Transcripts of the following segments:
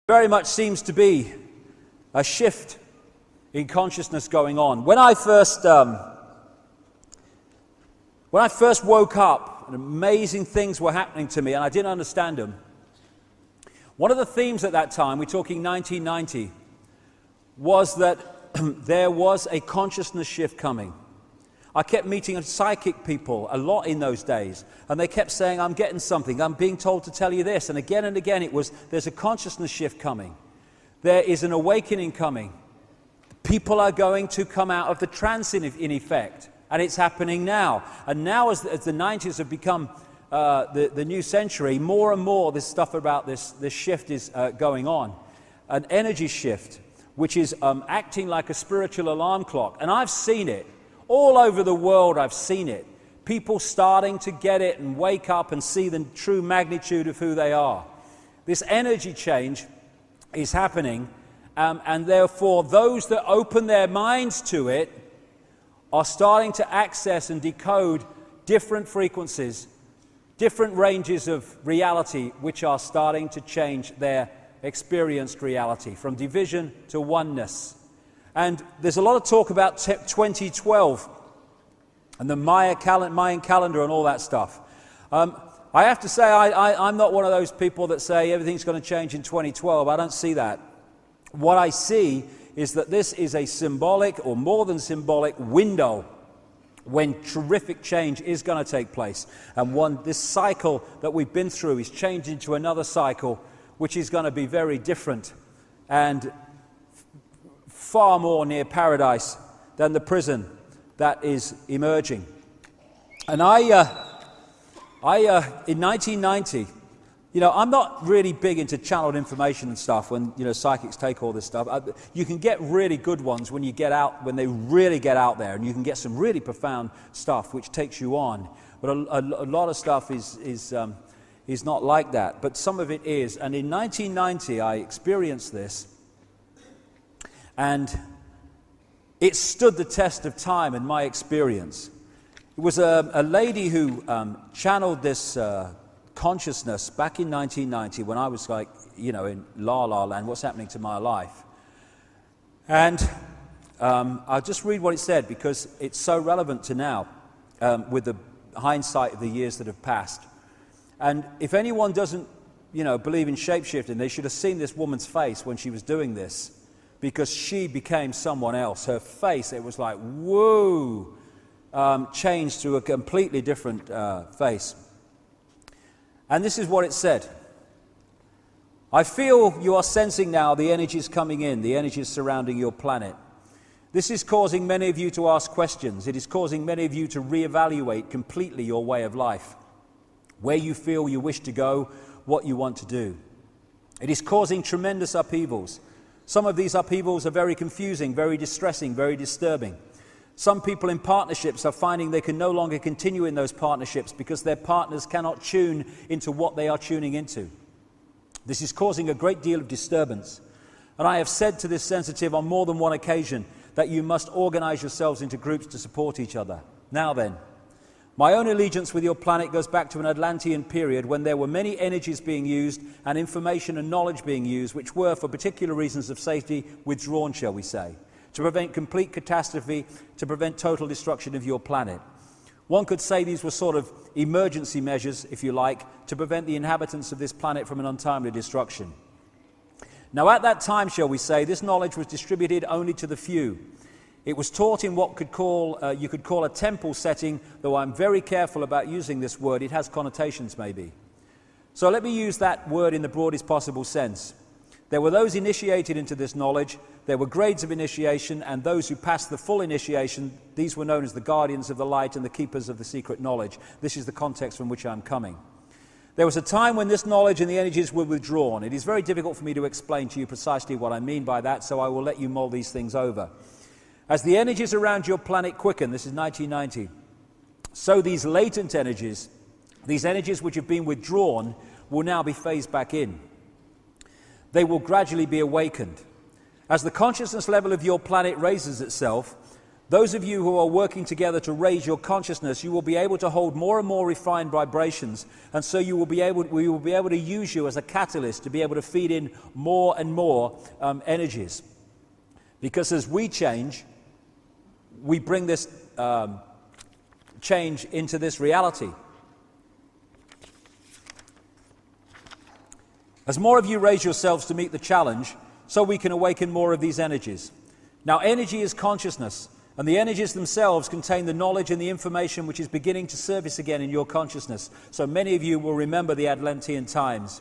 Very much seems to be a shift in consciousness going on. When I first woke up, and amazing things were happening to me, and I didn't understand them. One of the themes at that time, we're talking 1990, was that there was a consciousness shift coming. I kept meeting psychic people a lot in those days, and they kept saying, I'm getting something, I'm being told to tell you this, and again it was, there's a consciousness shift coming. There is an awakening coming. People are going to come out of the trance in effect, and it's happening now. And now as the 90s have become the new century, more and more this stuff about this shift is going on. An energy shift, which is acting like a spiritual alarm clock. And I've seen it. All over the world I've seen it. People starting to get it and wake up and see the true magnitude of who they are. This energy change is happening, and therefore those that open their minds to it are starting to access and decode different frequencies, different ranges of reality, which are starting to change their experienced reality from division to oneness. And there's a lot of talk about 2012 and the Mayan calendar and all that stuff. I have to say I'm not one of those people that say everything's going to change in 2012. I don't see that. What I see is that this is a symbolic or more than symbolic window when terrific change is going to take place. And this cycle that we've been through is changed into another cycle which is going to be very different and far more near paradise than the prison that is emerging. And in 1990, I'm not really big into channeled information and stuff when, psychics take all this stuff. You can get really good ones when they really get out there, and you can get some really profound stuff which takes you on. But a lot of stuff is not like that, but some of it is. And in 1990, I experienced this, and it stood the test of time in my experience. It was a lady who channeled this consciousness back in 1990 when I was like, in la land, what's happening to my life? And I'll just read what it said because it's so relevant to now with the hindsight of the years that have passed. And if anyone doesn't, believe in shapeshifting, they should have seen this woman's face when she was doing this, because she became someone else. Her face, it was like, whoa, changed to a completely different face. And this is what it said. I feel you are sensing now the energies coming in, the energies surrounding your planet. This is causing many of you to ask questions. It is causing many of you to reevaluate completely your way of life, where you feel you wish to go, what you want to do. It is causing tremendous upheavals. Some of these upheavals are very confusing, very distressing, very disturbing. Some people in partnerships are finding they can no longer continue in those partnerships because their partners cannot tune into what they are tuning into. This is causing a great deal of disturbance. And I have said to this sensitive on more than one occasion that you must organize yourselves into groups to support each other. Now then, my own allegiance with your planet goes back to an Atlantean period when there were many energies being used and information and knowledge being used which were, for particular reasons of safety, withdrawn, shall we say, to prevent complete catastrophe, to prevent total destruction of your planet. One could say these were sort of emergency measures, if you like, to prevent the inhabitants of this planet from an untimely destruction. Now at that time, shall we say, this knowledge was distributed only to the few. It was taught in what you could call a temple setting, though I'm very careful about using this word. It has connotations, maybe. So let me use that word in the broadest possible sense. There were those initiated into this knowledge. There were grades of initiation, and those who passed the full initiation, these were known as the guardians of the light and the keepers of the secret knowledge. This is the context from which I'm coming. There was a time when this knowledge and the energies were withdrawn. It is very difficult for me to explain to you precisely what I mean by that, so I will let you mull these things over. As the energies around your planet quicken, this is 1990, so these latent energies, these energies which have been withdrawn, will now be phased back in. They will gradually be awakened. As the consciousness level of your planet raises itself, Those of you who are working together to raise your consciousness, you will be able to hold more and more refined vibrations, and so we will be able to use you as a catalyst to be able to feed in more and more energies. Because as we change, we bring this change into this reality. As more of you raise yourselves to meet the challenge, so we can awaken more of these energies. Now, energy is consciousness. And the energies themselves contain the knowledge and the information which is beginning to surface again in your consciousness. So many of you will remember the Atlantean times.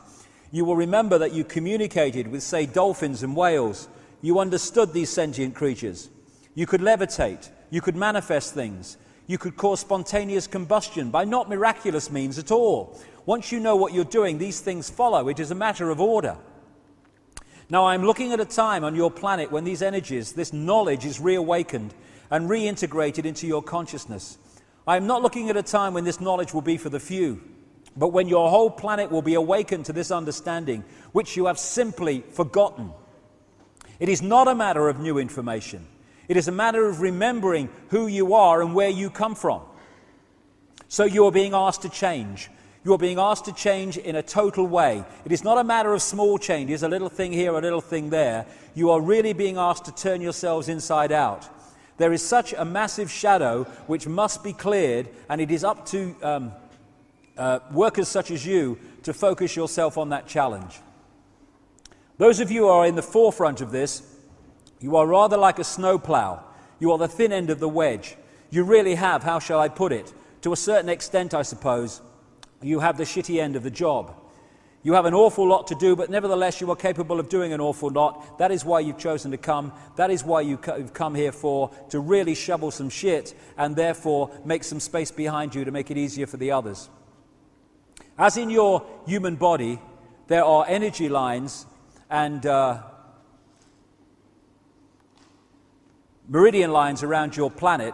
You will remember that you communicated with, say, dolphins and whales. You understood these sentient creatures. You could levitate. You could manifest things. You could cause spontaneous combustion by not miraculous means at all. Once you know what you're doing, these things follow. It is a matter of order. Now, I'm looking at a time on your planet when these energies, this knowledge is reawakened and reintegrated into your consciousness. I am not looking at a time when this knowledge will be for the few, but when your whole planet will be awakened to this understanding, which you have simply forgotten. It is not a matter of new information. It is a matter of remembering who you are and where you come from. So you are being asked to change. You are being asked to change in a total way. It is not a matter of small changes, a little thing here, a little thing there. You are really being asked to turn yourselves inside out. There is such a massive shadow which must be cleared, and it is up to workers such as you to focus yourself on that challenge. Those of you who are in the forefront of this, you are rather like a snowplow. You are the thin end of the wedge. You really have, how shall I put it, to a certain extent, I suppose, you have the shitty end of the job. You have an awful lot to do, but nevertheless you are capable of doing an awful lot. That is why you've chosen to come. That is why you've come here for, to really shovel some shit and therefore make some space behind you to make it easier for the others. As in your human body, there are energy lines and meridian lines around your planet,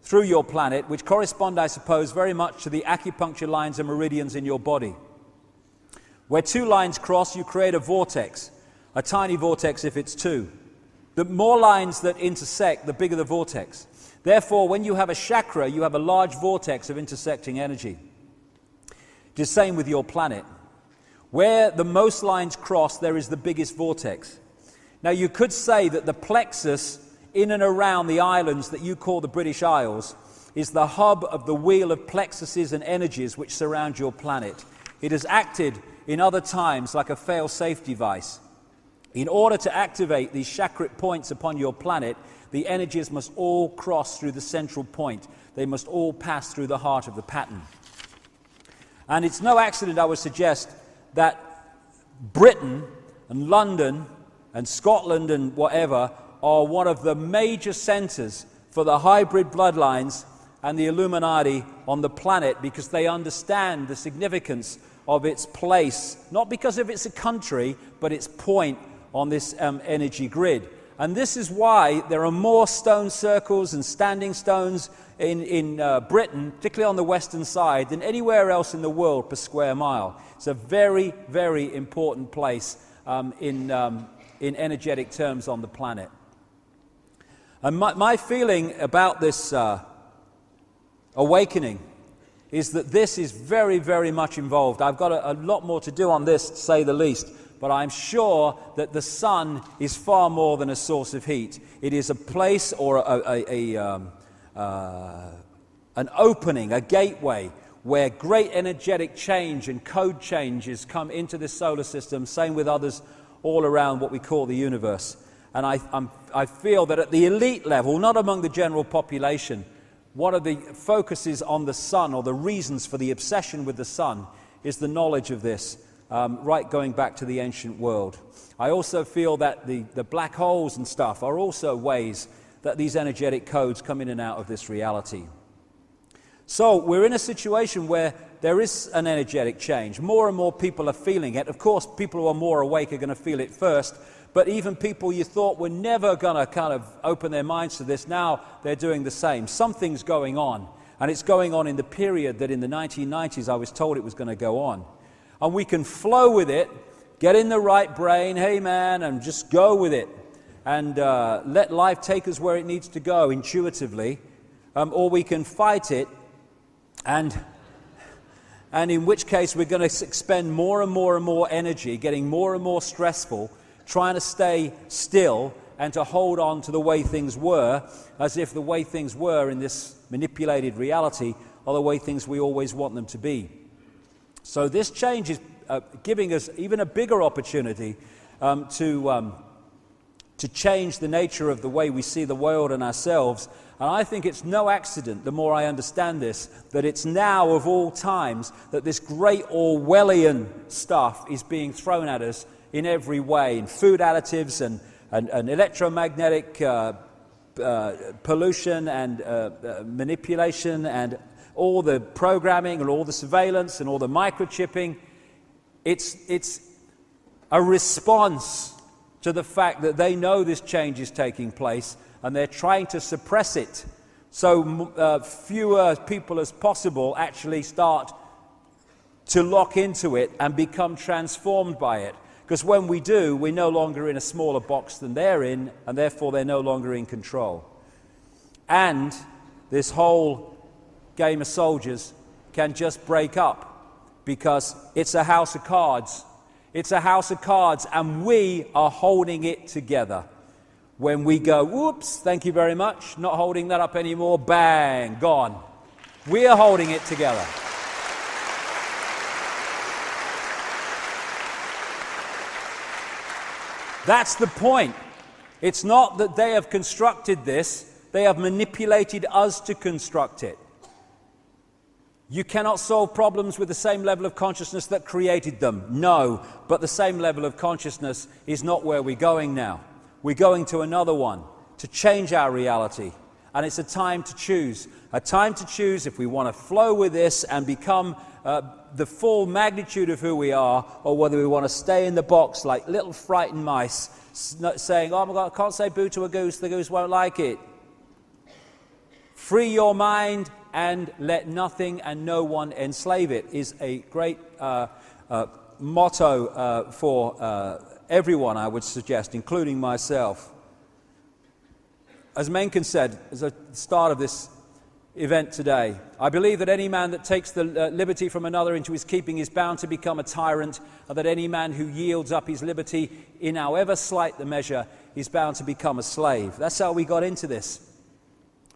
through your planet, which correspond, I suppose, very much to the acupuncture lines and meridians in your body. Where two lines cross, you create a vortex, a tiny vortex if it's two. The more lines that intersect, the bigger the vortex. Therefore, when you have a chakra, you have a large vortex of intersecting energy. It is the same with your planet. Where the most lines cross, there is the biggest vortex. Now, you could say that the plexus in and around the islands that you call the British Isles is the hub of the wheel of plexuses and energies which surround your planet. It has acted in other times like a fail-safe device. In order to activate these chakric points upon your planet, the energies must all cross through the central point. They must all pass through the heart of the pattern. And it's no accident, I would suggest, that Britain and London and Scotland and whatever are one of the major centers for the hybrid bloodlines and the Illuminati on the planet, because they understand the significance of its place, not because of it's a country, but its point on this energy grid. And this is why there are more stone circles and standing stones in Britain, particularly on the western side, than anywhere else in the world per square mile. It's a very, very important place in energetic terms on the planet. And my feeling about this awakening is that this is very, very much involved. I've got a lot more to do on this, to say the least, but I'm sure that the sun is far more than a source of heat. It is a place or an opening, a gateway, where great energetic change and code changes come into this solar system, same with others all around what we call the universe. And I feel that at the elite level, not among the general population, one of the focuses on the sun, or the reasons for the obsession with the sun, is the knowledge of this, right going back to the ancient world. I also feel that the black holes and stuff are also ways that these energetic codes come in and out of this reality. So we're in a situation where there is an energetic change. More and more people are feeling it. Of course, people who are more awake are going to feel it first, but even people you thought were never going to kind of open their minds to this, now they're doing the same. Something's going on, and it's going on in the period that in the 1990s I was told it was going to go on. And we can flow with it, get in the right brain, hey man, and just go with it. and let life take us where it needs to go intuitively, or we can fight it, and in which case we're going to expend more and more and more energy, getting more and more stressful, trying to stay still and to hold on to the way things were, as if the way things were in this manipulated reality are the way things we always want them to be. So this change is giving us even a bigger opportunity to change the nature of the way we see the world and ourselves. And I think it's no accident, the more I understand this, that it's now of all times that this great Orwellian stuff is being thrown at us in every way, in food additives and electromagnetic pollution and manipulation and all the programming and all the surveillance and all the microchipping. It's a response to the fact that they know this change is taking place and they're trying to suppress it so fewer people as possible actually start to lock into it and become transformed by it. Because when we do, we're no longer in a smaller box than they're in, and therefore they're no longer in control. And this whole game of soldiers can just break up, because it's a house of cards. It's a house of cards, and we are holding it together. When we go, whoops, thank you very much, not holding that up anymore, bang, gone. We are holding it together. That's the point. It's not that they have constructed this, they have manipulated us to construct it. You cannot solve problems with the same level of consciousness that created them. No, but the same level of consciousness is not where we're going now. We're going to another one, to change our reality. And it's a time to choose. A time to choose if we want to flow with this and become the full magnitude of who we are, or whether we want to stay in the box like little frightened mice, saying, oh my God, I can't say boo to a goose, the goose won't like it. Free your mind and let nothing and no one enslave it is a great motto for everyone, I would suggest, including myself. As Mencken said at the start of this event today, I believe that any man that takes the liberty from another into his keeping is bound to become a tyrant, and that any man who yields up his liberty, in however slight the measure, is bound to become a slave. That's how we got into this.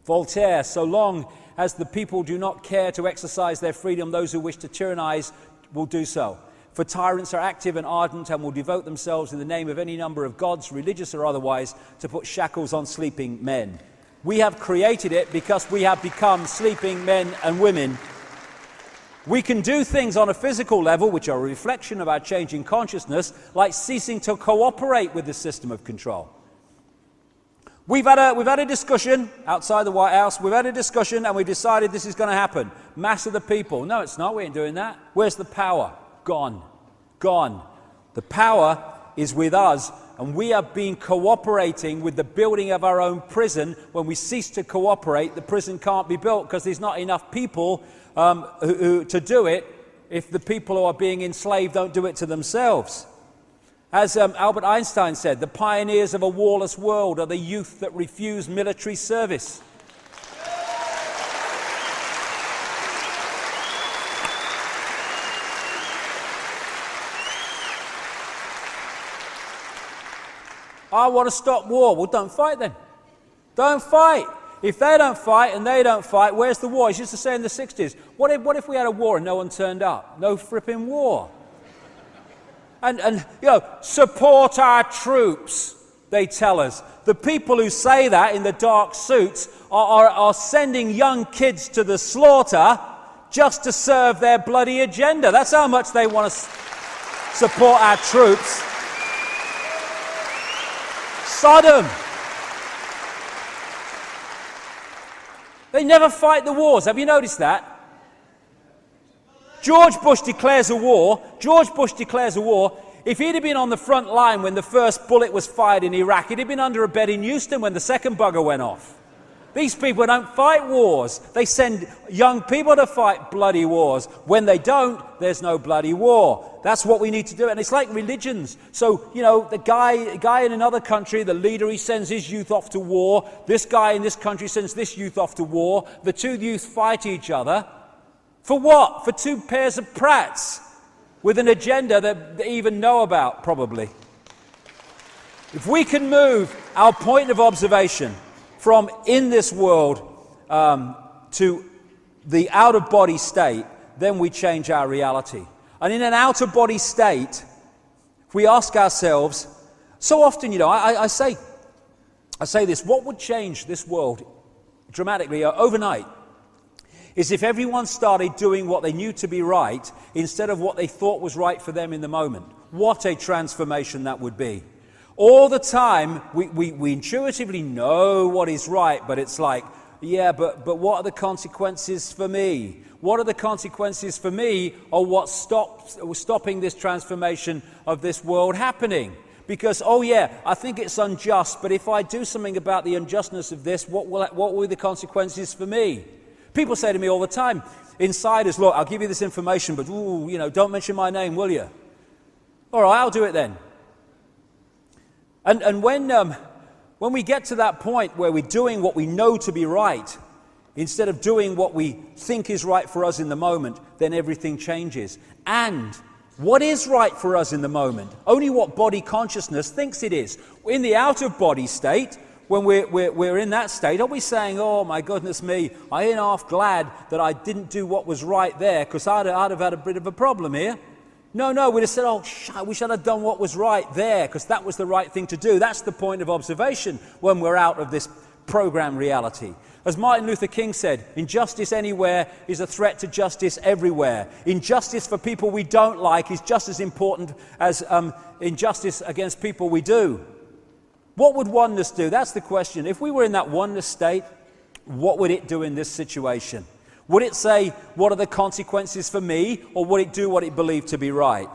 Voltaire, so long as the people do not care to exercise their freedom, those who wish to tyrannize will do so. For tyrants are active and ardent and will devote themselves in the name of any number of gods, religious or otherwise, to put shackles on sleeping men. We have created it because we have become sleeping men and women. We can do things on a physical level which are a reflection of our changing consciousness, like ceasing to cooperate with the system of control. We've had a discussion outside the White House. We've had a discussion and we've decided this is going to happen. Mass of the people. No, it's not. We ain't doing that. Where's the power? Gone. Gone. The power is with us, and we have been cooperating with the building of our own prison. When we cease to cooperate, the prison can't be built because there's not enough people to do it if the people who are being enslaved don't do it to themselves. As Albert Einstein said, the pioneers of a warless world are the youth that refuse military service. I want to stop war. Well, don't fight then. Don't fight. If they don't fight and they don't fight, where's the war? It's used to say in the 60s, what if we had a war and no one turned up? No fripping war. And you know, support our troops, they tell us. The people who say that in the dark suits are sending young kids to the slaughter just to serve their bloody agenda. That's how much they want to support our troops. Sodom. They never fight the wars. Have you noticed that? George Bush declares a war. If he'd have been on the front line when the first bullet was fired in Iraq, he'd have been under a bed in Houston when the second bugger went off. These people don't fight wars. They send young people to fight bloody wars. When they don't, there's no bloody war. That's what we need to do. And it's like religions. So, you know, the guy in another country, the leader, he sends his youth off to war. This guy in this country sends this youth off to war. The two youth fight each other. For what? For two pairs of prats with an agenda that they even know about, probably. If we can move our point of observation from in this world to the out-of-body state, then we change our reality. And in an out-of-body state, if we ask ourselves, so often, you know, I say this, what would change this world dramatically overnight is if everyone started doing what they knew to be right instead of what they thought was right for them in the moment. What a transformation that would be. All the time, we intuitively know what is right, but it's like, yeah, but what are the consequences for me? What are the consequences for me, or what's stopping this transformation of this world happening? Because, oh yeah, I think it's unjust, but if I do something about the unjustness of this, what will be the consequences for me? People say to me all the time, insiders, look, I'll give you this information, but ooh, you know, don't mention my name, will you? All right, I'll do it then. And when we get to that point where we're doing what we know to be right, instead of doing what we think is right for us in the moment, then everything changes. And what is right for us in the moment? Only what body consciousness thinks it is. In the out-of-body state, when we're in that state, are we saying, oh my goodness me, I ain't half glad that I didn't do what was right there, because I'd have had a bit of a problem here? No, we'd have said, oh, we should have done what was right there, because that was the right thing to do. That's the point of observation when we're out of this program reality. As Martin Luther King said, injustice anywhere is a threat to justice everywhere. Injustice for people we don't like is just as important as injustice against people we do. What would oneness do? That's the question. If we were in that oneness state, what would it do in this situation? Would it say, what are the consequences for me, or would it do what it believed to be right?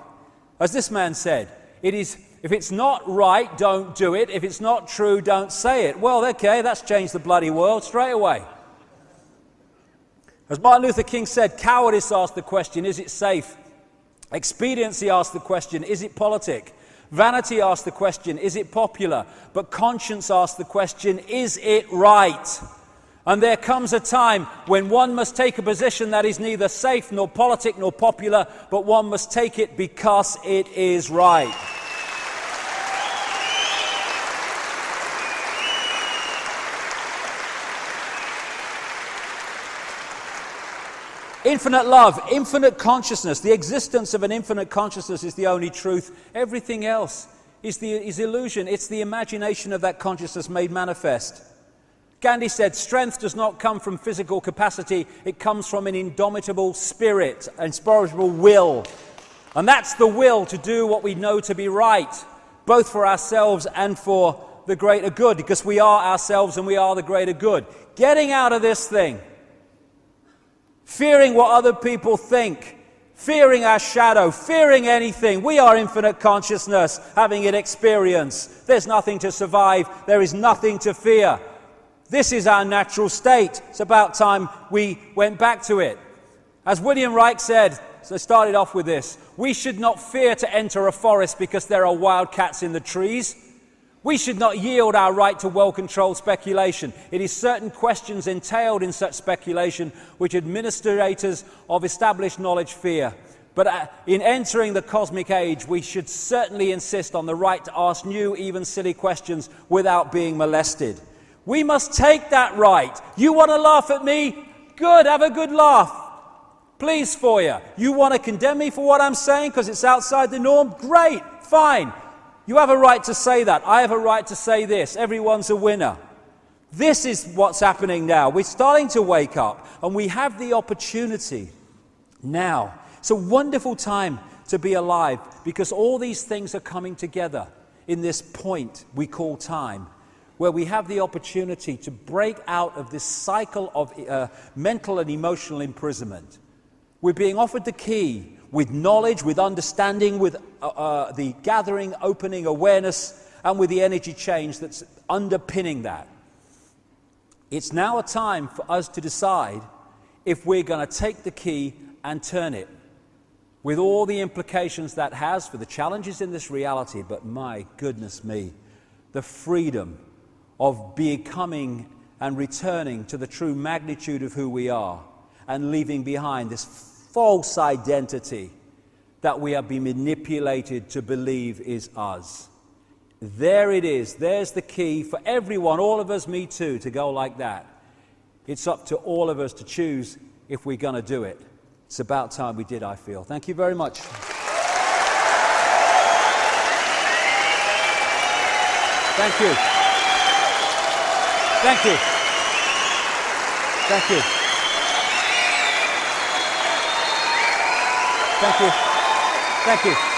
As this man said, if it's not right, don't do it. If it's not true, don't say it. Well, okay, that's changed the bloody world straight away. As Martin Luther King said, cowardice asked the question, is it safe? Expediency asked the question, is it politic? Vanity asked the question, is it popular? But conscience asked the question, is it right? And there comes a time when one must take a position that is neither safe nor politic nor popular, but one must take it because it is right. Infinite love, infinite consciousness, the existence of an infinite consciousness is the only truth. Everything else is illusion. It's the imagination of that consciousness made manifest. Gandhi said, strength does not come from physical capacity, it comes from an indomitable spirit, an inspirable will. And that's the will to do what we know to be right, both for ourselves and for the greater good, because we are ourselves and we are the greater good. Getting out of this thing, fearing what other people think, fearing our shadow, fearing anything. We are infinite consciousness, having an experience. There's nothing to survive, there is nothing to fear. This is our natural state. It's about time we went back to it. As William Reich said, so I started off with this, we should not fear to enter a forest because there are wildcats in the trees. We should not yield our right to well-controlled speculation. It is certain questions entailed in such speculation which administrators of established knowledge fear. But in entering the cosmic age, we should certainly insist on the right to ask new, even silly questions without being molested. We must take that right. You want to laugh at me? Good, have a good laugh. Please for you. You want to condemn me for what I'm saying because it's outside the norm? Great, fine. You have a right to say that. I have a right to say this. Everyone's a winner. This is what's happening now. We're starting to wake up, and we have the opportunity now. It's a wonderful time to be alive because all these things are coming together in this point we call time, where we have the opportunity to break out of this cycle of mental and emotional imprisonment. We're being offered the key with knowledge, with understanding, with the gathering, opening awareness, and with the energy change that's underpinning that. It's now a time for us to decide if we're going to take the key and turn it, with all the implications that has for the challenges in this reality. But my goodness me, the freedom of becoming and returning to the true magnitude of who we are, and leaving behind this false identity that we have been manipulated to believe is us. There it is. There's the key for everyone, all of us, me too, to go like that. It's up to all of us to choose if we're going to do it. It's about time we did, I feel. Thank you very much. Thank you. Thank you. Thank you. Thank you. Thank you.